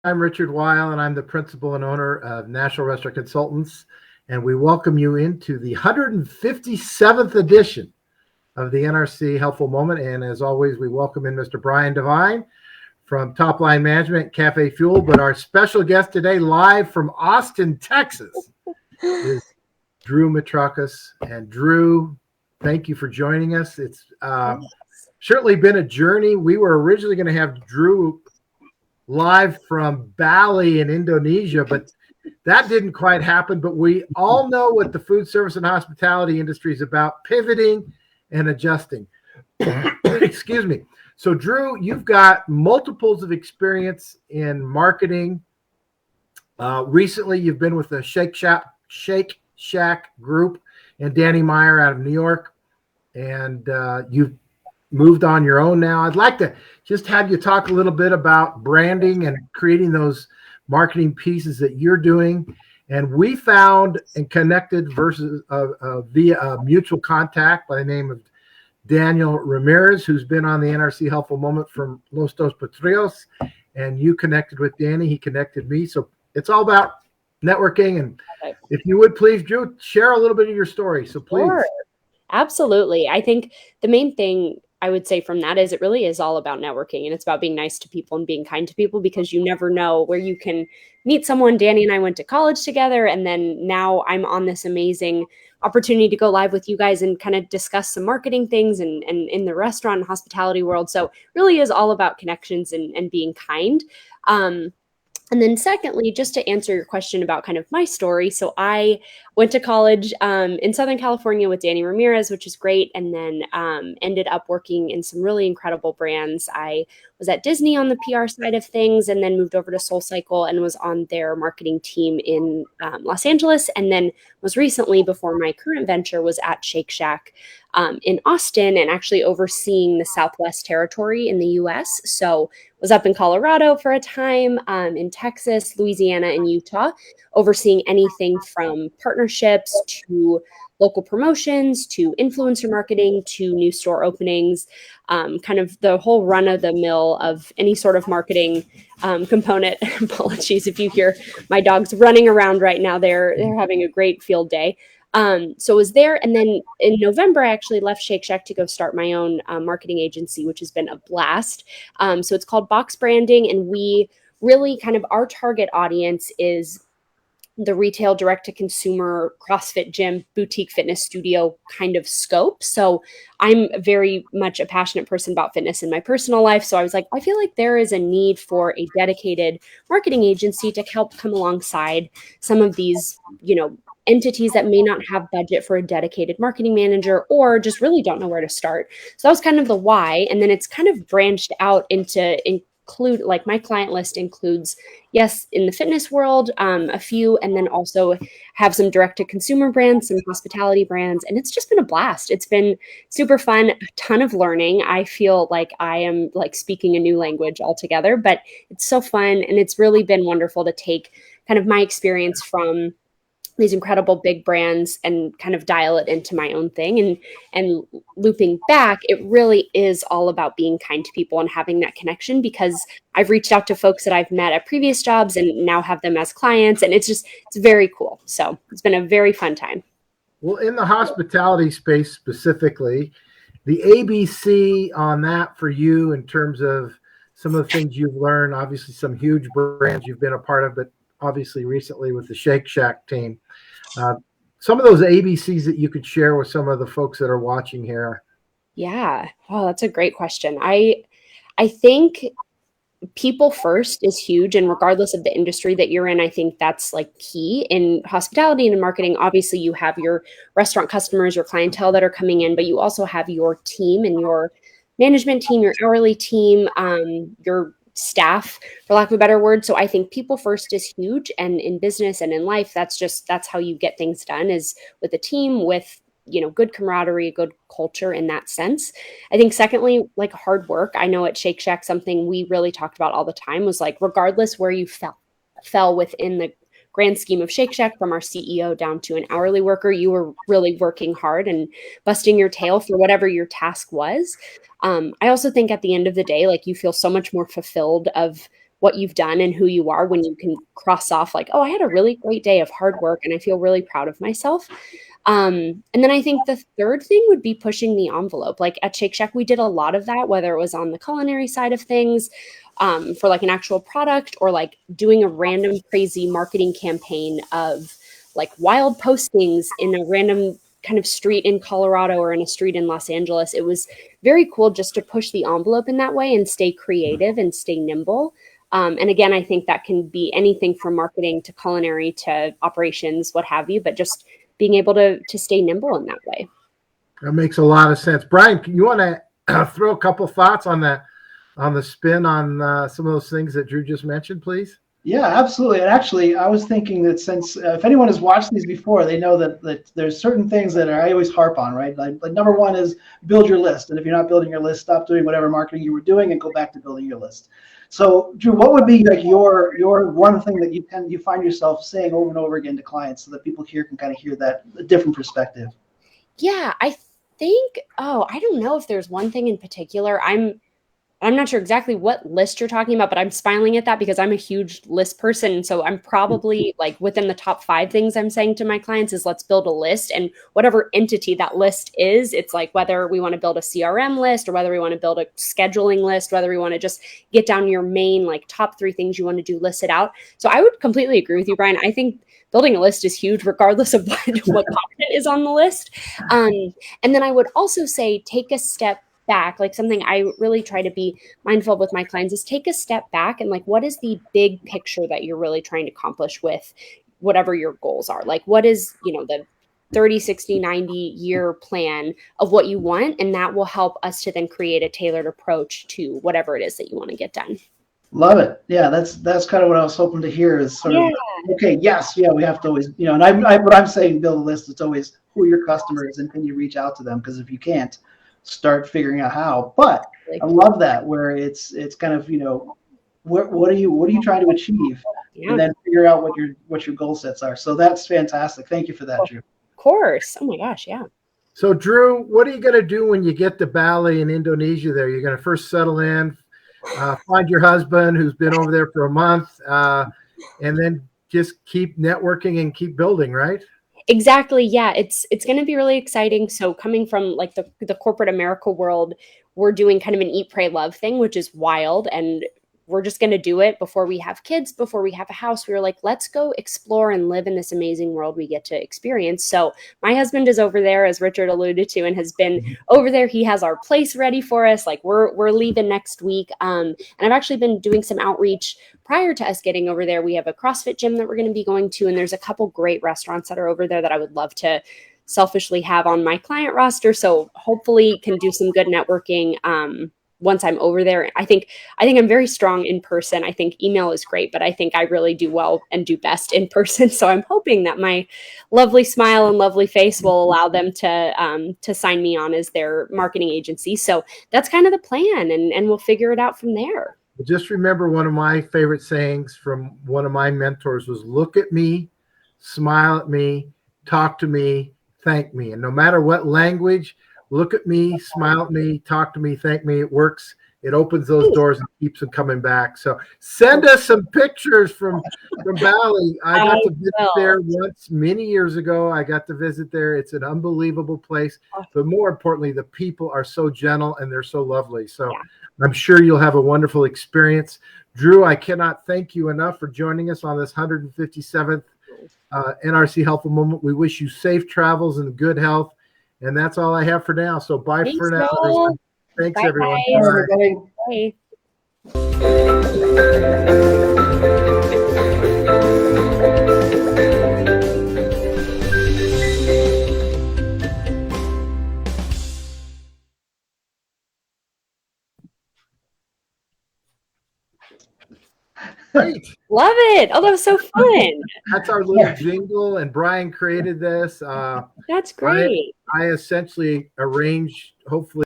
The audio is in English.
I'm Richard Weil, and I'm the principal and owner of National Restaurant Consultants. And we welcome you into the 157th edition of the NRC Helpful Moment. And as always, we welcome in Mr. Brian Devine from Top Line Management, Cafe Fuel. But our special guest today, live from Austin, Texas, is Drew Mitrakos. And Drew, thank you for joining us. It's certainly been a journey. We were originally going to have Drew live from Bali in Indonesia, but that didn't quite happen. But we all know what the food service and hospitality industry is about: pivoting and adjusting. Excuse me. So Drew, you've got multiples of experience in marketing. Recently, you've been with the Shake Shack group and Danny Meyer out of New York, and you've moved on your own now. I'd like to just have you talk a little bit about branding and creating those marketing pieces that you're doing. And we found and connected via a mutual contact by the name of Daniel Ramirez, who's been on the NRC Helpful Moment from Los Dos Patrios. And you connected with Danny. He connected me. So it's all about networking. And if you would please, Drew, share a little bit of your story. So please. Sure. Absolutely. I think the main thing I would say from that is it really is all about networking, and it's about being nice to people and being kind to people, because you never know where you can meet someone. Danny and I went to college together, and then now I'm on this amazing opportunity to go live with you guys and kind of discuss some marketing things and in the restaurant and hospitality world. So it really is all about connections and being kind. And then secondly, just to answer your question about kind of my story. So I went to college in Southern California with Danny Ramirez, which is great. And then ended up working in some really incredible brands. I was at Disney on the PR side of things, and then moved over to SoulCycle and was on their marketing team in Los Angeles. And then most recently, before my current venture, was at Shake Shack in Austin, and actually overseeing the Southwest territory in the US. So was up in Colorado for a time, in Texas, Louisiana, and Utah, overseeing anything from partnerships to local promotions to influencer marketing to new store openings, kind of the whole run of the mill of any sort of marketing component. Apologies if you hear my dogs running around right now. They're having a great field day. So I was there. And then in November, I actually left Shake Shack to go start my own marketing agency, which has been a blast. So it's called Box Branding. And we really kind of, our target audience is the retail direct to consumer CrossFit gym, boutique fitness studio kind of scope. So I'm very much a passionate person about fitness in my personal life. So I was like, I feel like there is a need for a dedicated marketing agency to help come alongside some of these, entities that may not have budget for a dedicated marketing manager, or just really don't know where to start. So that was kind of the why. And then it's kind of branched out into include, like, my client list includes, yes, in the fitness world, a few, and then also have some direct to consumer brands, some hospitality brands. And it's just been a blast. It's been super fun, a ton of learning. I feel like I am like speaking a new language altogether, but it's so fun. And it's really been wonderful to take kind of my experience from these incredible big brands and kind of dial it into my own thing. And looping back, it really is all about being kind to people and having that connection, because I've reached out to folks that I've met at previous jobs and now have them as clients. And it's very cool. So it's been a very fun time. Well, in the hospitality space specifically, the ABC on that for you in terms of some of the things you've learned, obviously some huge brands you've been a part of, but obviously recently with the Shake Shack team. Some of those ABCs that you could share with some of the folks that are watching here. Yeah. Oh, that's a great question. I think people first is huge. And regardless of the industry that you're in, I think that's like key in hospitality and in marketing. Obviously, you have your restaurant customers, your clientele that are coming in, but you also have your team and your management team, your hourly team, your staff, for lack of a better word. So I think people first is huge. And in business and in life, that's how you get things done, is with a team, with good camaraderie, good culture in that sense. I think secondly, like hard work. I know at Shake Shack, something we really talked about all the time was like, regardless where you fell within the grand scheme of Shake Shack, from our CEO down to an hourly worker, you were really working hard and busting your tail for whatever your task was. I also think at the end of the day, like, you feel so much more fulfilled of what you've done and who you are when you can cross off like, oh, I had a really great day of hard work and I feel really proud of myself. And then I think the third thing would be pushing the envelope. Like at Shake Shack, we did a lot of that, whether it was on the culinary side of things, for like an actual product, or like doing a random crazy marketing campaign of like wild postings in a random kind of street in Colorado or in a street in Los Angeles. It was very cool just to push the envelope in that way and stay creative and stay nimble. And again, I think that can be anything from marketing to culinary to operations, what have you, but just being able to stay nimble in that way. That makes a lot of sense. Brian, you want to throw a couple thoughts on that, on the spin on some of those things that Drew just mentioned, please? Yeah, absolutely. And actually, I was thinking that since if anyone has watched these before, they know that there's certain things that I always harp on, right? Like number one is build your list. And if you're not building your list, stop doing whatever marketing you were doing and go back to building your list. So, Drew, what would be like your one thing that you find yourself saying over and over again to clients so that people here can kind of hear that a different perspective? Yeah, I think, I don't know if there's one thing in particular. I'm not sure exactly what list you're talking about, but I'm smiling at that because I'm a huge list person. So I'm probably like within the top 5 things I'm saying to my clients is let's build a list, and whatever entity that list is, it's like whether we want to build a CRM list or whether we want to build a scheduling list, whether we want to just get down your main like top 3 things you want to do, list it out. So I would completely agree with you, Brian. I think building a list is huge regardless of what content is on the list. And then I would also say take a step back. Like something I really try to be mindful of with my clients is take a step back and like, what is the big picture that you're really trying to accomplish with whatever your goals are? Like what is, the 30, 60, 90 year plan of what you want? And that will help us to then create a tailored approach to whatever it is that you want to get done. Love it. Yeah, that's kind of what I was hoping to hear is sort of, okay, yes, yeah, we have to always, and what I'm saying, build a list, it's always who are your customers and can you reach out to them? Because if you can't, start figuring out how. But I love that where it's kind of, what are you trying to achieve? Yeah. And then figure out what your goal sets are. So that's fantastic. Thank you for that, Drew. Of course. Oh my gosh, yeah. So Drew, what are you going to do when you get to Bali in Indonesia there? You're going to first settle in, find your husband who's been over there for a month, and then just keep networking and keep building, right? Exactly. Yeah, it's going to be really exciting. So coming from like the corporate America world, we're doing kind of an eat, pray, love thing, which is wild. And we're just going to do it before we have kids, before we have a house. We were like, let's go explore and live in this amazing world we get to experience. So my husband is over there, as Richard alluded to, and has been over there. He has our place ready for us. Like we're leaving next week. And I've actually been doing some outreach prior to us getting over there. We have a CrossFit gym that we're going to be going to, and there's a couple great restaurants that are over there that I would love to selfishly have on my client roster. So hopefully can do some good networking once I'm over there. I think I'm very strong in person. I think email is great, but I think I really do well and do best in person. So I'm hoping that my lovely smile and lovely face will allow them to sign me on as their marketing agency. So that's kind of the plan, and we'll figure it out from there. Just remember, one of my favorite sayings from one of my mentors was, look at me, smile at me, talk to me, thank me. And no matter what language, look at me, smile at me, talk to me, thank me. It works. It opens those doors and keeps them coming back. So send us some pictures from Bali. I got to visit there once many years ago. I got to visit there. It's an unbelievable place. But more importantly, the people are so gentle and they're so lovely. So I'm sure you'll have a wonderful experience. Drew, I cannot thank you enough for joining us on this 157th NRC Helpful Moment. We wish you safe travels and good health. And that's all I have for now. So bye. Thanks, for now. Joel. Thanks, everyone. Bye. Great. Love it. Oh, that was so fun. That's our little jingle, and Brian created this. That's great. I essentially arranged, hopefully,